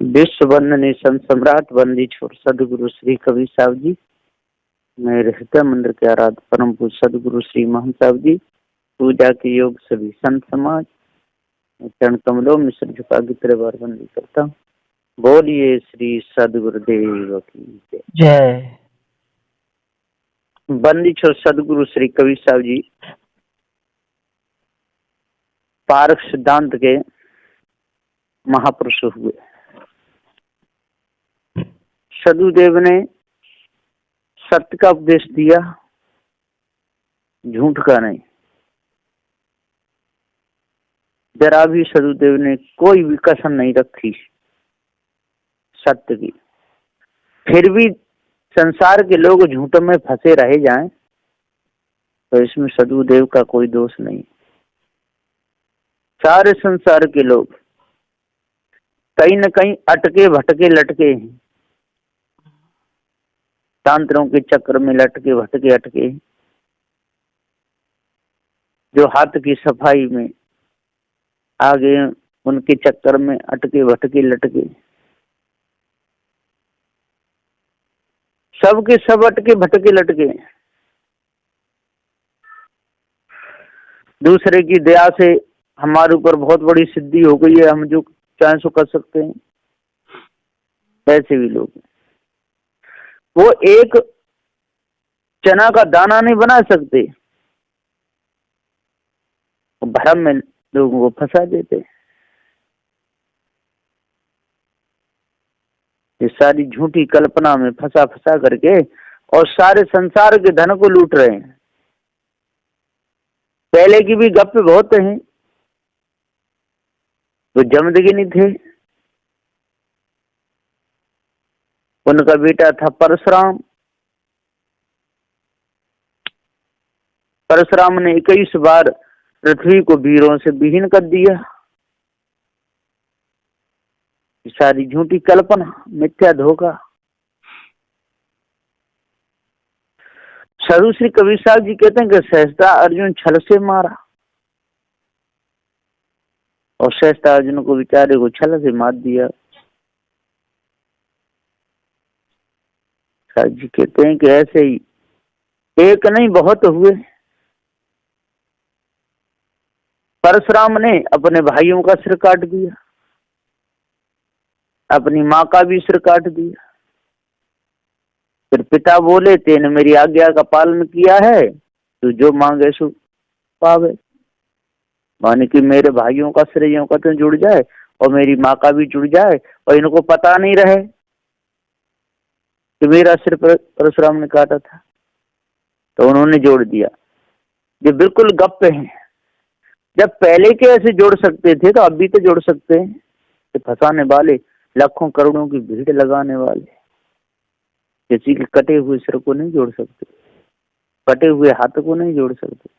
विश्व वंदनीय संत सम्राट वंदी छोर सदगुरु श्री कबीर साहब जी, मेरे हृदय मंदिर के आराध्य परम पूज्य सदगुरु श्री महंत साहब जी, पूजा के योग सभी संत समाज, चरण कमलों में सिर झुका के तेरे बार बंदी करता हूँ। बोलिए श्री सदगुरुदेव की जय। बंदी छोर सदगुरु श्री कबीर साहब जी पारक सिद्धांत के महापुरुष हुए। सदगुरुदेव ने सत्य का उपदेश दिया, झूठ का नहीं। जरा भी सदगुरुदेव ने कोई भी कसर नहीं रखी सत्य की। फिर भी संसार के लोग झूठ में फंसे रहे जाएं तो इसमें सदगुरुदेव का कोई दोष नहीं। सारे संसार के लोग कहीं न कहीं अटके भटके लटके हैं, तांत्रों के चक्र में लटके भटके अटके, जो हाथ की सफाई में आगे उनके चक्कर में अटके भटके लटके, सबके सब अटके भटके लटके। दूसरे की दया से हमारे ऊपर बहुत बड़ी सिद्धि हो गई है, हम जो चाहे सो कर सकते हैं, ऐसे भी लोग। वो एक चना का दाना नहीं बना सकते, भ्रम में लोगों को फंसा देते। ये सारी झूठी कल्पना में फंसा फंसा करके और सारे संसार के धन को लूट रहे हैं। पहले की भी गप बहुत हैं। वो जमदग्नि थे, उनका बेटा था परशुराम। परशुराम ने 21 बार पृथ्वी को वीरों से विहीन कर दिया। सारी झूठी कल्पना, मिथ्या धोखा। साधु श्री कबीर साहब जी कहते हैं कि सहस्ता अर्जुन छल से मारा, और सहस्ता अर्जुन को बेचारे को छल से मार दिया। साहब जी कहते हैं कि ऐसे ही एक नहीं बहुत हुए। परशुराम ने अपने भाइयों का सिर काट दिया, अपनी माँ का भी सिर काट दिया। फिर पिता बोले, तेने मेरी आज्ञा का पालन किया है, तू जो मांगे सो पावे। माने कि मेरे भाइयों का सिर यूं का तो जुड़ जाए और मेरी माँ का भी जुड़ जाए, और इनको पता नहीं रहे कि मेरा सिर परशुराम ने काटा था। तो उन्होंने जोड़ दिया। ये बिल्कुल गप है। जब पहले के ऐसे जोड़ सकते थे तो अब भी तो जोड़ सकते हैं। तो फंसाने वाले, लाखों करोड़ों की भीड़ लगाने वाले किसी के कटे हुए सिर को नहीं जोड़ सकते, कटे हुए हाथ को नहीं जोड़ सकते,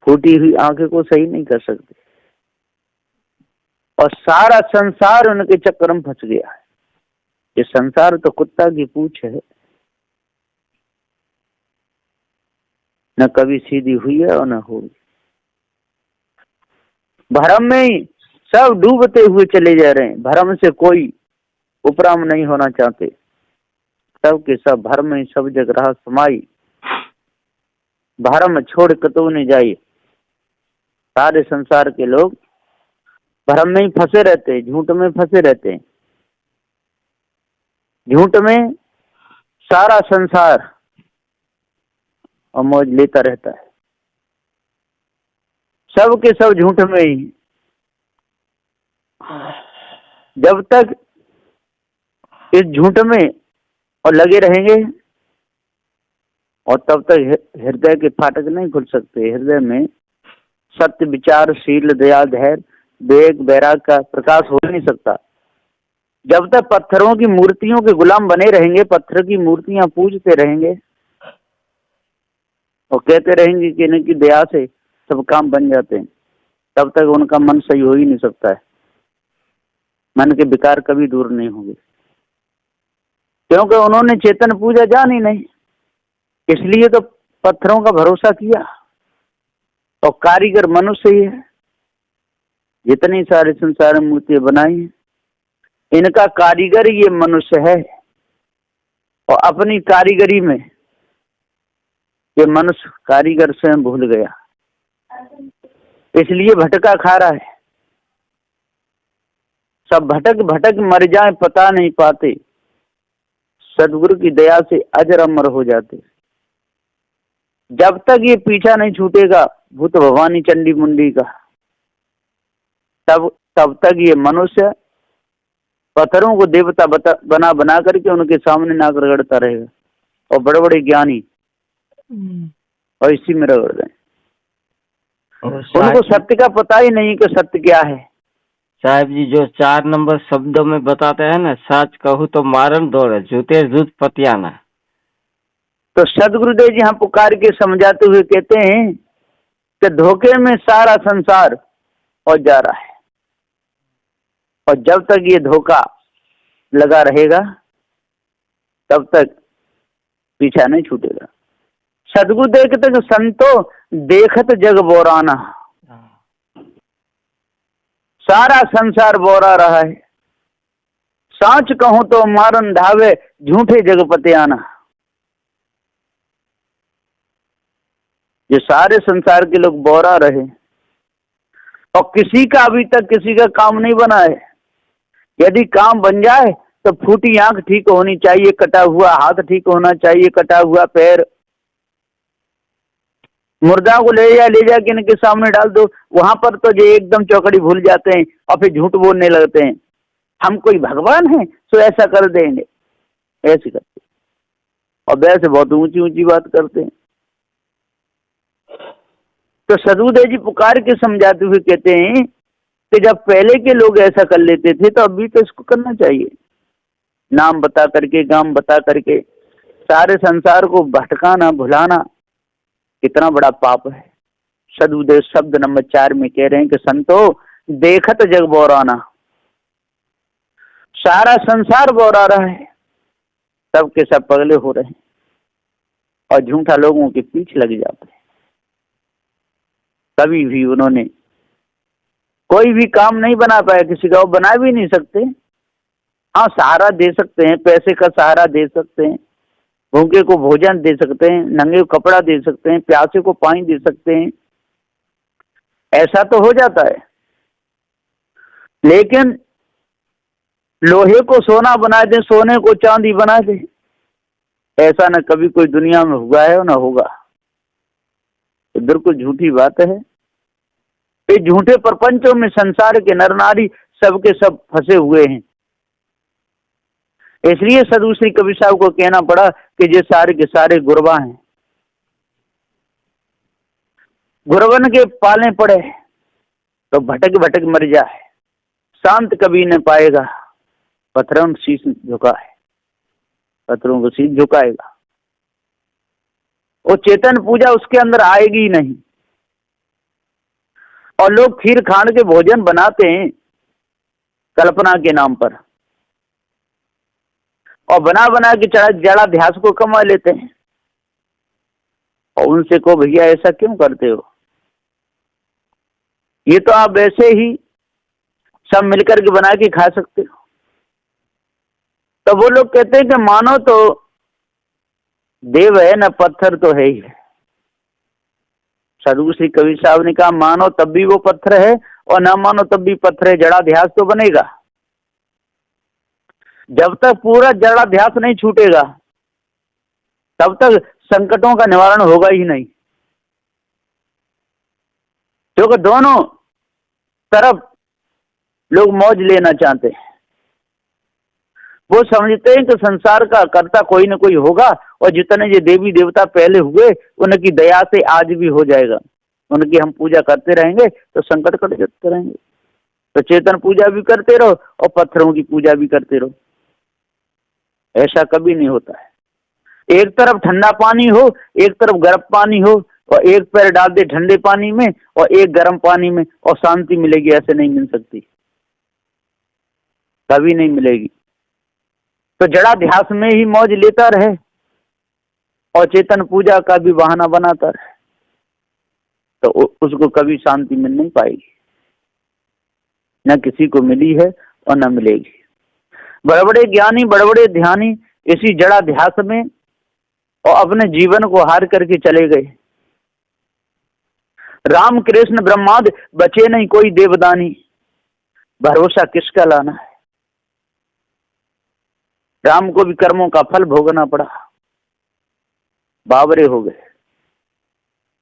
फूटी हुई आंखें को सही नहीं कर सकते। और सारा संसार उनके चक्कर में फंस गया है। ये संसार तो कुत्ता की पूंछ है, न कभी सीधी हुई है और न होगी। भ्रम में ही सब डूबते हुए चले जा रहे हैं। भ्रम से कोई उपराम नहीं होना चाहते। सब के सब भ्रम में सब जग रहा समाई, भ्रम छोड़ कतो नहीं जाए। सारे संसार के लोग भ्रम में ही फंसे रहते हैं, झूठ में फंसे रहते हैं। झूठ में सारा संसार और मौज लेता रहता है। सब के सब झूठ में ही। जब तक इस झूठ में और लगे रहेंगे और तब तक हृदय के फाटक नहीं खुल सकते। हृदय में सत्य, विचार, शील, दया, धैर्य, विवेक, वैराग का प्रकाश हो नहीं सकता। जब तक पत्थरों की मूर्तियों के गुलाम बने रहेंगे, पत्थर की मूर्तियां पूजते रहेंगे और कहते रहेंगे कि इनकी दया से सब काम बन जाते हैं, तब तक उनका मन सही हो ही नहीं सकता है। मन के विकार कभी दूर नहीं होंगे, क्योंकि उन्होंने चेतन पूजा जानी नहीं। इसलिए तो पत्थरों का भरोसा किया, और कारीगर मनुष्य ही है। जितनी सारे संसार में मूर्तियां बनाई हैं इनका कारीगर ये मनुष्य है और अपनी कारीगरी में ये मनुष्य कारीगर स्वयं भूल गया, इसलिए भटका खा रहा है। सब भटक भटक मर जाए पता नहीं पाते, सदगुरु की दया से अजर अमर हो जाते। जब तक ये पीछा नहीं छूटेगा भूत भवानी चंडी मुंडी का, तब तक ये मनुष्य पत्थरों को देवता बना बना करके उनके सामने नाक रगड़ता रहेगा और बड़े बड़े ज्ञानी और इसी में रगड़ दें। उनको सत्य का पता ही नहीं कि सत्य क्या है। साहब जी जो 4 नंबर शब्दों में बताते हैं ना, सच कहूँ तो मारन दौड़े जूते जूत पतियाना, तो सदगुरुदेव जी यहाँ पुकार के समझाते हुए कहते हैं कि धोखे में सारा संसार और जा रहा है, और जब तक ये धोखा लगा रहेगा तब तक पीछा नहीं छूटेगा। सदगुरुदेव कहते हैं संतो देखत जग बोराना, सारा संसार बोरा रहा है, सांच कहूं तो मारन धावे झूठे जगपते आना। ये सारे संसार के लोग बोरा रहे और किसी का अभी तक किसी का काम नहीं बना है। यदि काम बन जाए तो फूटी आंख ठीक होनी चाहिए, कटा हुआ हाथ ठीक होना चाहिए, कटा हुआ पैर। मुर्दा को ले जा के इनके सामने डाल दो, वहां पर तो जो एकदम चौकड़ी भूल जाते हैं और फिर झूठ बोलने लगते हैं, हम कोई भगवान हैं तो ऐसा कर देंगे, ऐसे करते और वैसे बहुत ऊंची ऊंची बात करते हैं। तो सदगुरुदेव जी पुकार के समझाते हुए कहते हैं कि जब पहले के लोग ऐसा कर लेते थे तो अभी तो इसको करना चाहिए। नाम बता करके, गाम बता करके सारे संसार को भटकाना भुलाना कितना बड़ा पाप है। सदगुरुदेव शब्द नंबर 4 में कह रहे हैं कि संतो देखत जग बोराना, सारा संसार बोरा रहा है, सब के सब पगले हो रहे हैं और झूठा लोगों के पीछे लग जाते हैं। कभी भी उन्होंने कोई भी काम नहीं बना पाया, किसी का वो बना भी नहीं सकते। हाँ सहारा दे सकते हैं, पैसे का सहारा दे सकते हैं, भूखे को भोजन दे सकते हैं, नंगे को कपड़ा दे सकते हैं, प्यासे को पानी दे सकते हैं, ऐसा तो हो जाता है। लेकिन लोहे को सोना बना दे, सोने को चांदी बना दे, ऐसा न कभी कोई दुनिया में हुआ है और न होगा। तो बिल्कुल झूठी बात है। ये झूठे प्रपंचों में संसार के नर नारी सबके सब फंसे हुए हैं। इसलिए सदगुरु श्री कबीर साहब को कहना पड़ा कि ये सारे के सारे गुरबा हैं, गुरबन के पालने पड़े तो भटक भटक मर जाए, शांत कभी न पाएगा, पत्थरों को शीश झुका है, पत्थरों को शीश झुकाएगा। वो चेतन पूजा उसके अंदर आएगी नहीं। और लोग खीर खांड के भोजन बनाते हैं कल्पना के नाम पर और बना बना के जड़ा ध्यास को कमा लेते हैं और उनसे को भैया ऐसा क्यों करते हो, ये तो आप ऐसे ही सब मिलकर के बना के खा सकते हो। तो वो लोग कहते हैं कि मानो तो देव है न पत्थर तो है ही है। सदगुरु श्री कबीर साहब ने कहा मानो तब भी वो पत्थर है और ना मानो तब भी पत्थर है, जड़ाध्यास तो बनेगा। जब तक पूरा जड़ाध्यास नहीं छूटेगा तब तक संकटों का निवारण होगा ही नहीं, क्योंकि दोनों तरफ लोग मौज लेना चाहते हैं। वो समझते हैं कि संसार का कर्ता कोई न कोई होगा और जितने ये देवी देवता पहले हुए उनकी दया से आज भी हो जाएगा, उनकी हम पूजा करते रहेंगे तो संकट कट जाते रहेंगे। तो चेतन पूजा भी करते रहो और पत्थरों की पूजा भी करते रहो, ऐसा कभी नहीं होता है। एक तरफ ठंडा पानी हो, एक तरफ गर्म पानी हो और एक पैर डाल दे ठंडे पानी में और एक गर्म पानी में और शांति मिलेगी, ऐसे नहीं मिल सकती, कभी नहीं मिलेगी। तो जड़ाध्यास में ही मौज लेता रहे और चेतन पूजा का भी बहाना बनाता रहे तो उसको कभी शांति मिल नहीं पाएगी, न किसी को मिली है और न मिलेगी। बड़े बड़े ज्ञानी, बड़े बड़े ध्यानी इसी जड़ाध्यास में और अपने जीवन को हार करके चले गए। राम कृष्ण ब्रह्मादि बचे नहीं कोई देवदानी, भरोसा किसका लाना है। राम को भी कर्मों का फल भोगना पड़ा, बावरे हो गए।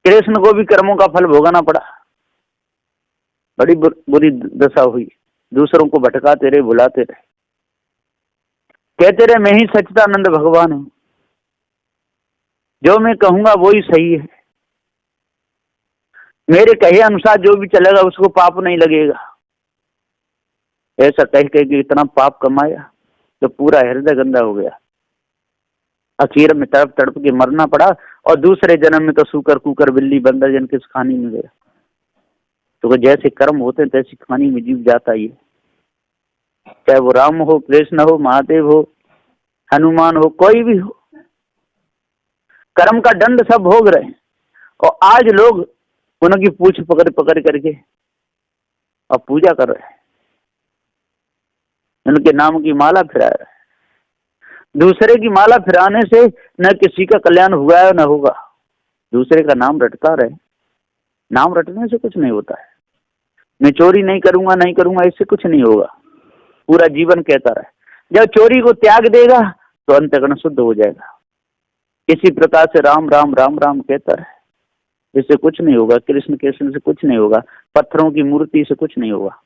कृष्ण को भी कर्मों का फल भोगना पड़ा, बड़ी बुरी दशा हुई। दूसरों को भटकाते रहे, भुलाते रहे, कहते रहे मैं ही सच्चिदानंद भगवान हूं, जो मैं कहूंगा वो ही सही है, मेरे कहे अनुसार जो भी चलेगा उसको पाप नहीं लगेगा। ऐसा कह के इतना पाप कमाया तो पूरा हृदय गंदा हो गया। आखिर में तड़प तड़प के मरना पड़ा और दूसरे जन्म में तो सूकर कुकर बिल्ली बंदर जन किस खानी में गया। तो जैसे कर्म होते हैं तैसी खानी में जीव जाता ही है। चाहे वो राम हो, कृष्ण हो, महादेव हो, हनुमान हो, कोई भी हो, कर्म का दंड सब भोग रहे हैं। और आज लोग उनकी पूछ पकड़ पकड़ करके और पूजा कर रहे हैं, उनके नाम की माला फिरा रहे हैं। दूसरे की माला फिराने से न किसी का कल्याण हुआ है न होगा। दूसरे का नाम रटता रहे, नाम रटने से कुछ नहीं होता है। मैं चोरी नहीं करूंगा, नहीं करूंगा, इससे कुछ नहीं होगा। पूरा जीवन कहता रहे। जब चोरी को त्याग देगा तो अंतःकरण शुद्ध हो जाएगा। इसी प्रकार से राम राम राम राम कहता रहे, इससे कुछ नहीं होगा। कृष्ण कृष्ण से कुछ नहीं होगा, पत्थरों की मूर्ति से कुछ नहीं होगा।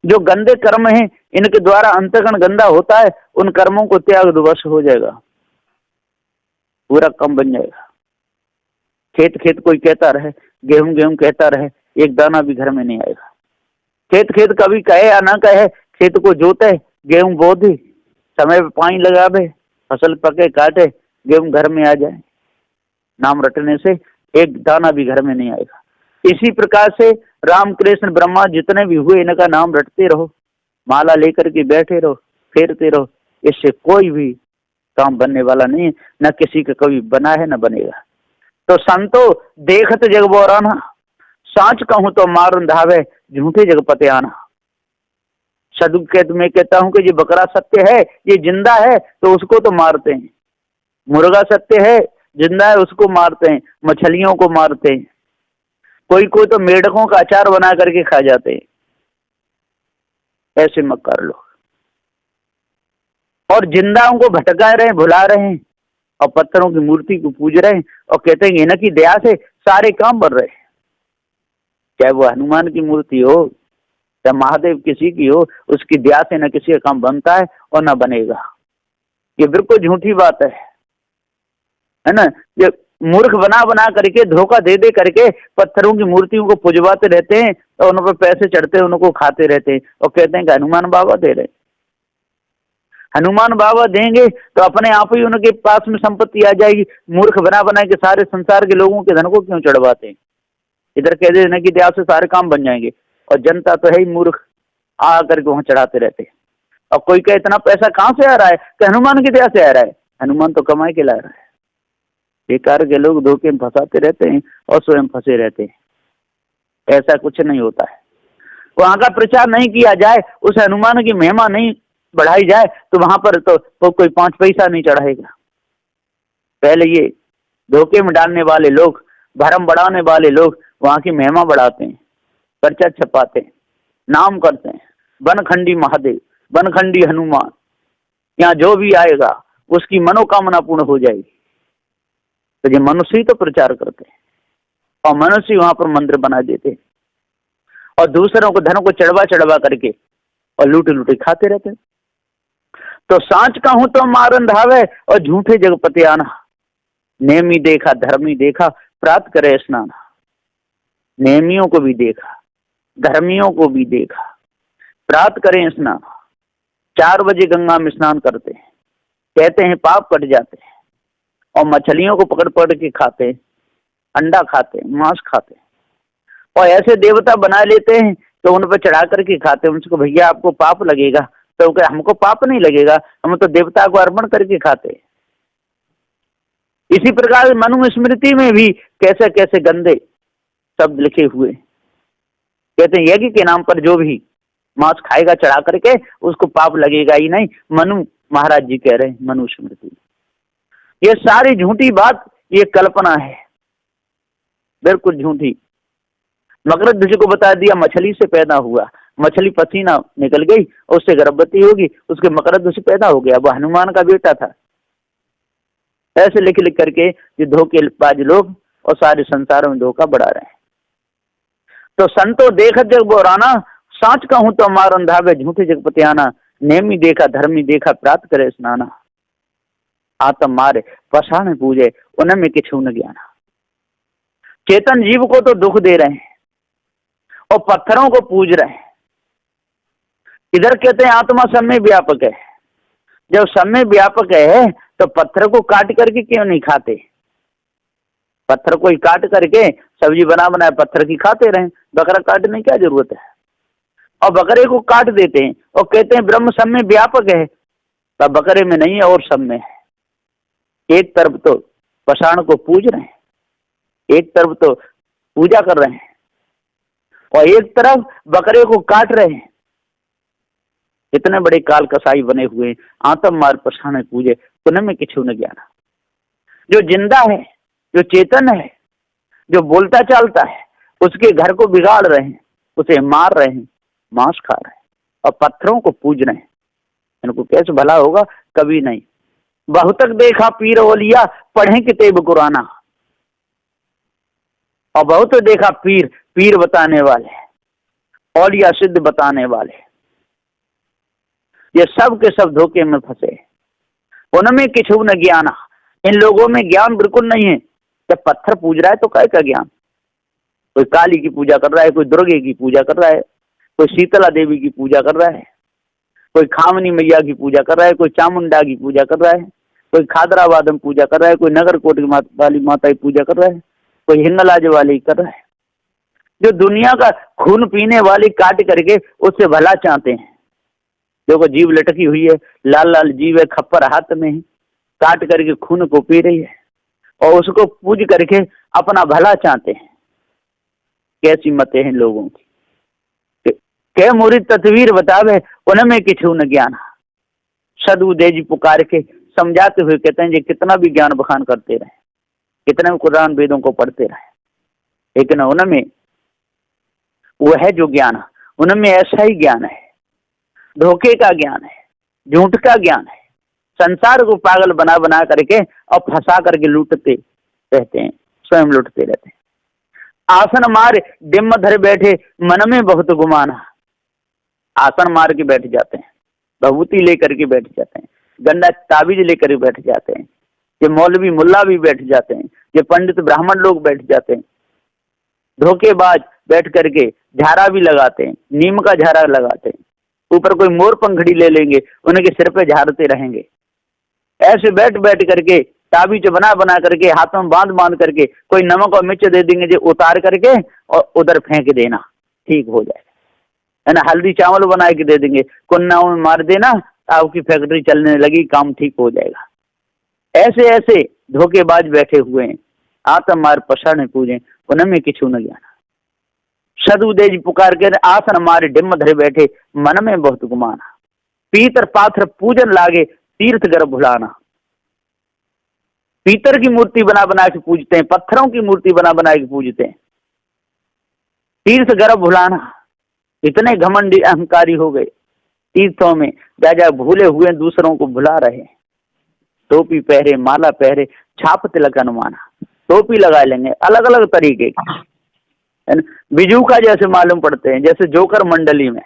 जो गंदे कर्म हैं इनके द्वारा अंतःकरण गंदा होता है, उन कर्मों को त्याग दो, वश हो जाएगा, पूरा कम बन जाएगा। खेत खेत कोई कहता रहे, गेहूं गेहूं कहता रहे, एक दाना भी घर में नहीं आएगा। खेत खेत कभी कहे या ना कहे, खेत को जोते, गेहूं बो दे, समय पे पानी लगावे, फसल पके काटे, गेहूं घर में आ जाए। नाम रटने से एक दाना भी घर में नहीं आएगा। इसी प्रकार से राम कृष्ण ब्रह्मा जितने भी हुए इनका नाम रटते रहो, माला लेकर के बैठे रहो, फेरते रहो। इससे कोई भी काम बनने वाला नहीं है, न किसी का कभी बना है न बनेगा। तो संतो देखत जग बोराना, सांच कहूं तो मारन धावे, झूठे जग पते आना। साधु मैं कहता हूं कि ये बकरा सत्य है, ये जिंदा है तो उसको तो मारते हैं। मुर्गा सत्य है, जिंदा है उसको मारते हैं, मछलियों को मारते हैं। कोई कोई तो मेढकों का अचार बना करके खा जाते हैं। ऐसे मत कर लो। और जिंदाओं को भटका रहे हैं, भुला रहे हैं और पत्थरों की मूर्ति को पूज रहे हैं और कहते हैं इनकी दया से सारे काम बन रहे हैं। चाहे वो हनुमान की मूर्ति हो, चाहे महादेव किसी की हो, उसकी दया से न किसी का काम बनता है और न बनेगा। ये बिल्कुल झूठी बात है ना। ये मूर्ख बना बना करके, धोखा दे दे करके पत्थरों की मूर्तियों को पुजवाते रहते हैं और उन पर पैसे चढ़ते हैं, उनको खाते रहते हैं और कहते हैं कि हनुमान बाबा दे रहे। हनुमान बाबा देंगे तो अपने आप ही उनके पास में संपत्ति आ जाएगी। मूर्ख बना बना के सारे संसार के लोगों के धन को क्यों चढ़वाते हैं। इधर कह देना कि दया से सारे काम बन जाएंगे और जनता तो है ही मूर्ख, आ करके वहां चढ़ाते रहते हैं। और कोई कहे इतना पैसा कहां से आ रहा है, कि हनुमान की दया से आ रहा है। हनुमान तो कमाई के ला रहा है। बेकार के लोग धोखे में फंसाते रहते हैं और स्वयं फंसे रहते हैं। ऐसा कुछ नहीं होता है। वहां का प्रचार नहीं किया जाए, उस हनुमान की महिमा नहीं बढ़ाई जाए तो वहां पर तो कोई 5 पैसा नहीं चढ़ाएगा। पहले ये धोखे में डालने वाले लोग, भरम बढ़ाने वाले लोग वहां की महिमा बढ़ाते हैं, पर्चा छपाते हैं, नाम करते हैं, बनखंडी महादेव, बनखंडी हनुमान, यहाँ जो भी आएगा उसकी मनोकामना पूर्ण हो जाएगी। तो ये मनुष्य ही तो प्रचार करते हैं और मनुष्य वहां पर मंदिर बना देते हैं और दूसरों को धन को चढ़वा चढ़वा करके और लूटे लूटे खाते रहते हैं। तो सांच कहूं तो मारन धावे और झूठे जगपति आना। नेमी देखा, धर्मी देखा, प्राप्त करे स्नान। नेमियों को भी देखा, धर्मियों को भी देखा, प्राप्त करें स्नान। 4 बजे गंगा में स्नान करते हैं, कहते हैं पाप कट जाते हैं। और मछलियों को पकड़ पकड़ के खाते हैं, अंडा खाते हैं, मांस खाते हैं और ऐसे देवता बना लेते हैं तो उन पर चढ़ा करके खाते हैं। उनको भैया आपको पाप लगेगा, तो क्या हमको पाप नहीं लगेगा, हम तो देवता को अर्पण करके खाते हैं। इसी प्रकार मनु स्मृति में भी कैसे कैसे गंदे शब्द लिखे हुए। कहते हैं यज्ञ के नाम पर जो भी मांस खाएगा चढ़ा करके उसको पाप लगेगा ही नहीं। मनु महाराज जी कह रहे हैं, मनु स्मृति। ये सारी झूठी बात, ये कल्पना है, बिल्कुल झूठी। मकरध्वज को बता दिया मछली से पैदा हुआ, मछली पसीना निकल गई, उससे गर्भवती होगी, उसके मकरध्वज पैदा हो गया, वो हनुमान का बेटा था। ऐसे लिख लिख करके ये धोखेबाज लोग और सारे संसार में धोखा बढ़ा रहे हैं। तो संतो देखत जग बोराना, साच कहूं तो मारन धावे झूठे जगपति आना। नेमी देखा धर्मी देखा प्राप्त करे स्नाना। आत्म मारे पसाने पूजे उनमें किछु न ज्ञाना। चेतन जीव को तो दुख दे रहे हैं और पत्थरों को पूज रहे हैं। इधर कहते हैं आत्मा सब में व्यापक है। जब सब में व्यापक है तो पत्थर को काट करके क्यों नहीं खाते? पत्थर को ही काट करके सब्जी बना बनाए पत्थर की खाते रहे, बकरा काटने की क्या जरूरत है? और बकरे को काट देते हैं और कहते हैं ब्रह्म सब में व्यापक है, तब बकरे में नहीं है और सब में है। एक तरफ तो पाषाण को पूज रहे हैं, एक तरफ तो पूजा कर रहे हैं और एक तरफ बकरे को काट रहे हैं। इतने बड़े काल कसाई बने हुए, आत्म मार पाषाण पूजे उनमें किछु न ज्ञाना। जो जिंदा है, जो चेतन है, जो बोलता चालता है, उसके घर को बिगाड़ रहे हैं, उसे मार रहे हैं, मांस खा रहे हैं और पत्थरों को पूज रहे हैं। इनको कैसे भला होगा? कभी नहीं। बहुतक देखा पीर ओलिया, पढ़े किताब कुराना। और बहुत देखा पीर, पीर बताने वाले, औलिया सिद्ध बताने वाले, ये सब के सब धोखे में फंसे। उनमें किछु न ज्ञाना। इन लोगों में ज्ञान बिल्कुल नहीं है। जब पत्थर पूज रहा है तो काय का ज्ञान? कोई काली की पूजा कर रहा है, कोई दुर्गे की पूजा कर रहा है, कोई शीतला देवी की पूजा कर रहा है, कोई खामनी मैया की पूजा कर रहा है, कोई चामुंडा की पूजा कर रहा है, कोई खादराबादम पूजा कर रहा है, कोई नगरकोट की वाली माता की पूजा कर रहा है, कोई हिंगलाज वाली कर रहा है। जो दुनिया का खून पीने वाली काट करके उससे भला चाहते हैं। देखो जीव लटकी हुई है, लाल लाल जीव है, खप्पर हाथ में है, काट करके खून को पी रही है और उसको पूज करके अपना भला चाहते हैं। कैसी मतें हैं लोगों की। के मुरी तस्वीर बतावे उनमें किछु न ज्ञान। सदु देजी पुकार के समझाते हुए कहते हैं जी कितना भी ज्ञान बखान करते रहे, कितने भी कुरान वेदों को पढ़ते रहे, लेकिन उनमें वो है जो ज्ञान, उनमें ऐसा ही ज्ञान है, धोखे का ज्ञान है, झूठ का ज्ञान है। संसार को पागल बना बना करके और फंसा करके लूटते रहते हैं, स्वयं लूटते रहते हैं। आसन मार डिम्म धर बैठे मन में बहुत गुमाना। आसन मार के बैठ जाते हैं, भभूति लेकर के बैठ जाते हैं, गंदा ताबीज लेकर के बैठ जाते हैं। ये मौलवी मुल्ला भी बैठ जाते हैं, ये पंडित ब्राह्मण लोग बैठ जाते हैं। धोखेबाज बैठ करके झाड़ा भी लगाते हैं, नीम का झाड़ा लगाते हैं, ऊपर कोई मोर पंखड़ी ले लेंगे, उनके सिर पे झाड़ते रहेंगे। ऐसे बैठ बैठ करके ताबीज बना बना करके हाथों में बांध बांध करके कोई नमक और मिर्च दे देंगे, जो उतार करके और उधर फेंक देना, ठीक हो जाएगा। है ना, हल्दी चावल बना के दे देंगे, कुन्नाओं में मार देना, आपकी फैक्ट्री चलने लगी, काम ठीक हो जाएगा। ऐसे ऐसे धोखेबाज बैठे हुए हैं। आत्म मार पसाने पूजे उनमें किछु न ज्ञान। सदु देज पुकार के आसन मारे डिम्म धरे बैठे मन में बहुत गुमाना। पीतर पाथर पूजन लागे तीर्थ गर्भ भुलाना। पीतर की मूर्ति बना बना के पूजते हैं, पत्थरों की मूर्ति बना बना के पूजते हैं। तीर्थ गर्भ भुलाना। इतने घमंडी अहंकारी हो गए, तीर्थों में जा जा भूले हुए दूसरों को भुला रहे। टोपी पहरे, माला पहरे, छाप तिलक अनुमाना। टोपी लगा लेंगे अलग अलग तरीके की, बिजू का जैसे मालूम पड़ते हैं, जैसे जोकर मंडली में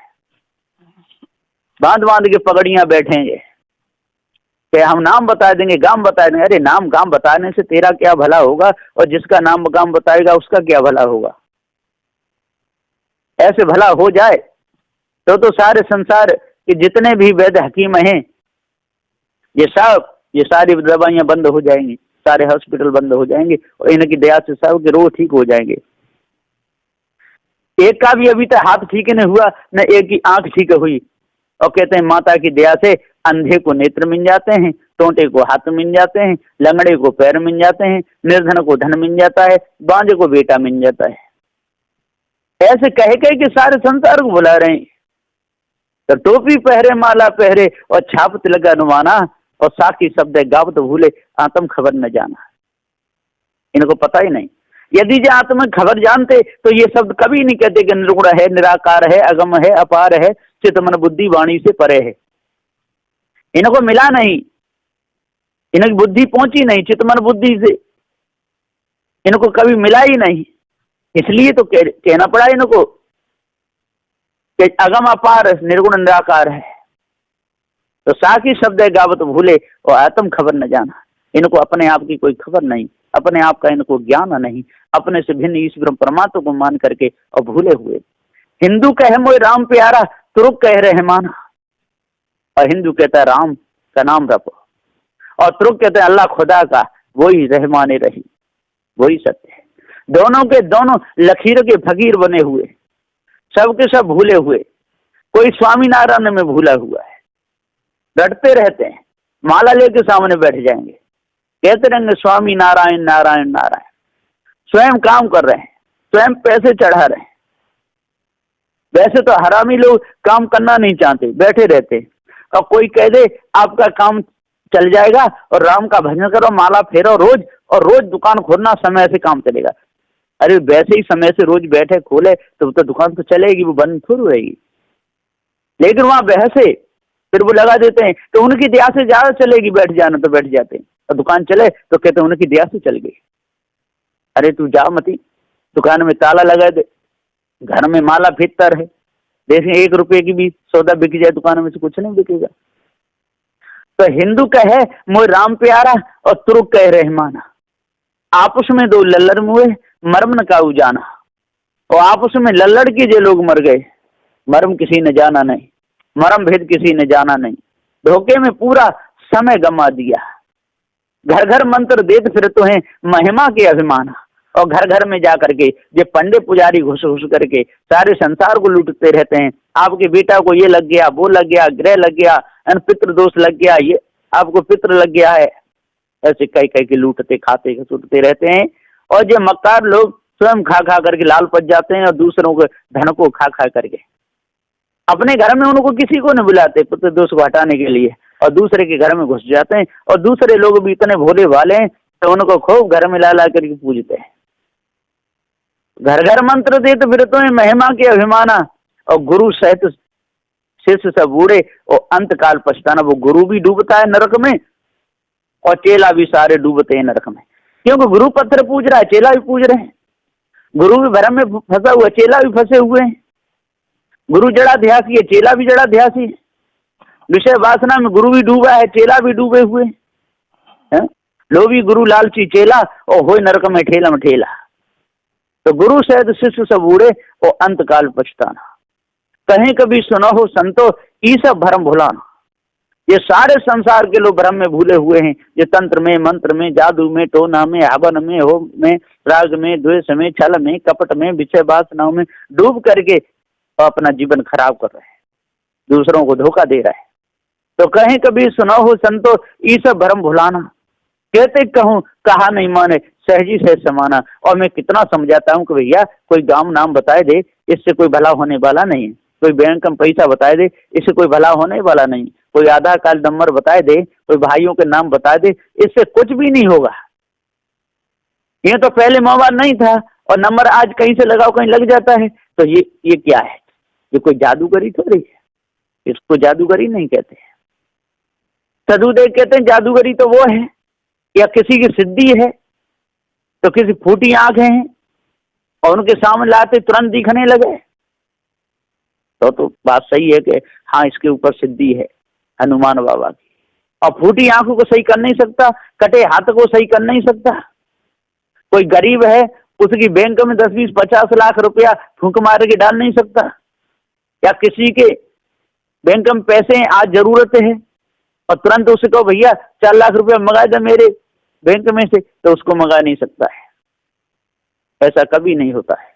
बांध बांध के पगड़ियां बैठेंगे कि हम नाम बता देंगे, गांव बता देंगे। अरे नाम गांव बताने से तेरा क्या भला होगा, और जिसका नाम गांव बताएगा उसका क्या भला होगा। ऐसे भला हो जाए तो सारे संसार के जितने भी वैद्य हकीम हैं, ये सारी दवाइयां बंद हो जाएंगी, सारे हॉस्पिटल बंद हो जाएंगे और इनकी दया से सब के रोग ठीक हो जाएंगे। एक का भी अभी तक हाथ ठीक नहीं हुआ, न एक की आंख ठीक हुई, और कहते हैं माता की दया से अंधे को नेत्र मिल जाते हैं, टोंटे को हाथ मिल जाते हैं, लंगड़े को पैर मिल जाते हैं, निर्धन को धन मिल जाता है, बांझे को बेटा मिल जाता है। ऐसे कह के कि सारे संसार को बुला रहे हैं। तो टोपी पहरे माला पहरे और छाप तिलक अनुमाना और साकी शब्द गावत भूले आत्म खबर न जाना। इनको पता ही नहीं। यदि जो आत्म खबर जानते तो ये शब्द कभी नहीं कहते कि निर्गुण है, निराकार है, अगम है, अपार है, चित्त मन बुद्धि वाणी से परे है। इनको मिला नहीं, इनकी बुद्धि पहुंची नहीं चित्त मन बुद्धि से, इनको कभी मिला ही नहीं। इसलिए तो कहना पड़ा इनको कि अगम अपार निर्गुण निराकार है। तो साकी शब्द है गावत भूले और आत्म खबर न जाना। इनको अपने आप की कोई खबर नहीं, अपने आप का इनको ज्ञान नहीं, अपने से भिन्न ईश्वर परमात्मा को मान करके और भूले हुए। हिंदू कहे मोय राम प्यारा, तुरुक कह रहमान, और हिंदू कहता है राम का नाम रखो, और तुरुक कहते हैं अल्लाह खुदा का, वही रहमाने रही, वही सत्य है। दोनों के दोनों लकीर के फकीर बने हुए, सबके सब भूले हुए। कोई स्वामी नारायण में भूला हुआ है, रटते रहते हैं, माला लेके सामने बैठ जाएंगे, कहते रहेंगे स्वामी नारायण नारायण नारायण। स्वयं काम कर रहे हैं, स्वयं पैसे चढ़ा रहे हैं। वैसे तो हरामी लोग काम करना नहीं चाहते, बैठे रहते। और कोई कह दे आपका काम चल जाएगा और राम का भजन करो, माला फेरो रोज, और रोज दुकान खोलना, समय से काम चलेगा। अरे वैसे ही समय से रोज बैठे खोले तो दुकान तो चलेगी, वो बंद थोड़ी रहेगी। लेकिन वहां बहसे फिर वो लगा देते हैं कि उनकी दया से ज्यादा चलेगी, बैठ जाना तो बैठ जाते हैं, और दुकान चले तो कहते हैं उनकी दया से चल गई। अरे तू जा मती, दुकान में ताला लगा दे, घर में माला फिरता रहे, देखें 1 रुपए की भी सौदा बिक जाए दुकान में से कुछ नहीं बिकेगा। तो हिंदू कहे मोय राम प्यारा और तुरुक कह रहमाना, आपस में दो लल्लड़ मुए मर्म न काऊ जाना। और आपस में लल्लड़ के जो लोग मर गए, मर्म किसी ने जाना नहीं, मर्म भेद किसी ने जाना नहीं, धोखे में पूरा समय गमा दिया। घर घर मंत्र देते फिर तो हैं महिमा के अभिमान, और घर घर में जाकर के ये पंडित पुजारी घुस घुस करके सारे संसार को लूटते रहते हैं। आपके बेटा को ये लग गया, वो लग गया, ग्रह लग गया, पितृ दोष लग गया, ये आपको पितृ लग गया है, ऐसे कई कई के लूटते खाते छूटते रहते हैं। और ये मक्कार लोग स्वयं खा खा करके लाल पच जाते हैं, और दूसरों के धन को खा खा करके अपने घर में उनको किसी को नहीं बुलाते पुत्र दोष को हटाने के लिए, और दूसरे के घर में घुस जाते हैं। और दूसरे लोग भी इतने भोले भाले हैं तो उनको खूब घर में ला ला करके पूजते हैं। घर घर मंत्र देते फिर तो महिमा के अभिमाना, और गुरु सहित शिष्य सब बूढ़े और अंत काल पछताना। वो गुरु भी डूबता है नरक में और चेला भी सारे डूबते हैं नरक में, क्योंकि गुरु पत्थर पूज रहा है, चेला भी पूज रहे हैं। गुरु भी भरम में फंसा हुआ, चेला भी फंसे हुए हैं। गुरु जड़ाध्यासी है, चेला भी जड़ाध्यासी है। विषय वासना में गुरु भी डूबा है, चेला भी डूबे हुए हैं। लोभी गुरु लालची चेला, और होए नरक में ठेलम ठेला। तो गुरु सहित शिष्य सब बूढ़े और अंत काल पछताना। कहीं कभी सुनो हो संतो ई सब भरम भुलाना। ये सारे संसार के लोग भ्रम में भूले हुए हैं। ये तंत्र में, मंत्र में, जादू में, टोना में, हवन में, होम में, राग में, द्वेष में, छल में, कपट में, विषय वासनाओं में डूब करके अपना जीवन खराब कर रहे हैं, दूसरों को धोखा दे रहे हैं। तो कहीं कभी सुनो हो संतो ई सब भरम भुलाना। कहते कहूँ कहा नहीं माने सहजी से समाना। और मैं कितना समझाता हूँ कि भैया कोई गांव नाम बताए दे, इससे कोई भला होने वाला नहीं है। कोई बैंक में पैसा बताए दे, इससे कोई भला होने वाला नहीं। कोई आधार कार्ड नंबर बताए दे, कोई भाइयों के नाम बताए दे, इससे कुछ भी नहीं होगा। ये तो पहले मोबाइल नहीं था और नंबर आज कहीं से लगाओ कहीं लग जाता है। तो ये क्या है? ये कोई जादूगरी थोड़ी है, इसको जादूगरी नहीं कहते। सदुदेव कहते हैं जादूगरी तो वो है या किसी की सिद्धि है, तो किसी फूटी आंखें हैं और उनके सामने लाते तुरंत दिखने लगे, तो बात सही है कि हाँ इसके ऊपर सिद्धि है हनुमान बाबा की। और फूटी आंखों को सही कर नहीं सकता, कटे हाथ को सही कर नहीं सकता। कोई गरीब है उसकी बैंक में 10, 20, 50 लाख रुपया फूंक मार के डाल नहीं सकता। या किसी के बैंक में पैसे हैं, आज जरूरत है और तुरंत उसे कहो भैया 4 लाख रुपया मंगा दे मेरे बैंक में से, तो उसको मंगा नहीं सकता है। ऐसा कभी नहीं होता है।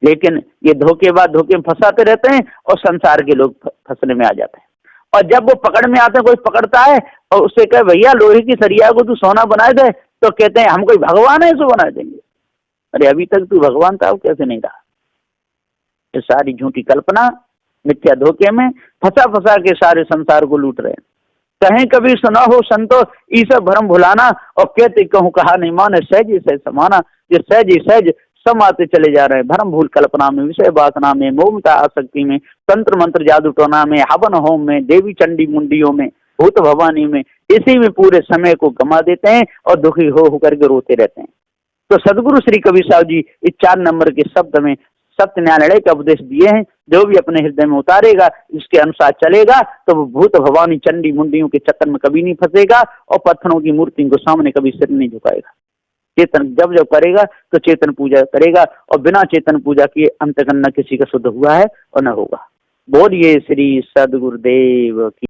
लेकिन ये धोखेबाज धोखे में फंसाते रहते हैं और संसार के लोग फंसने में आ जाते हैं। और जब वो पकड़ में आते हैं, कोई पकड़ता है और उससे कहे भैया लोहे की सरिया को तू सोना बना दे, तो कहते हैं हम कोई भगवान है सो बना देंगे। अरे अभी तक तू भगवान था, कैसे नहीं रहा? ये सारी झूठी कल्पना, मिथ्या धोखे में फंसा फंसा के सारे संसार को लूट रहे हैं। कहीं कभी सुना हो संतो ईसा भरम भुलाना, और कहते कहूँ कहा नहीं माने सहज ही सहज समाना। ये सहज ही सहज समाते चले जा रहे हैं, भरम भूल कल्पना में, विषय वासना में, मोहमता आसक्ति में, तंत्र मंत्र जादू टोना में, हवन होम में, देवी चंडी मुंडियों में, भूत भवानी में, इसी में पूरे समय को गमा देते हैं और दुखी हो करके रोते रहते हैं। तो सदगुरु श्री कबीर साहब जी इस 4 नंबर के शब्द में सत्य न्यायालय का उपदेश दिए हैं। जो भी अपने हृदय में उतारेगा, इसके अनुसार चलेगा, तो वो भूत भवानी चंडी मुंडियों के चक्कर में कभी नहीं फंसेगा और पत्थरों की मूर्ति को सामने कभी सिर नहीं झुकाएगा। चेतन जब जब करेगा तो चेतन पूजा करेगा, और बिना चेतन पूजा किए अंतकरण न किसी का शुद्ध हुआ है और न होगा। बोलिए श्री सदगुरुदेव की।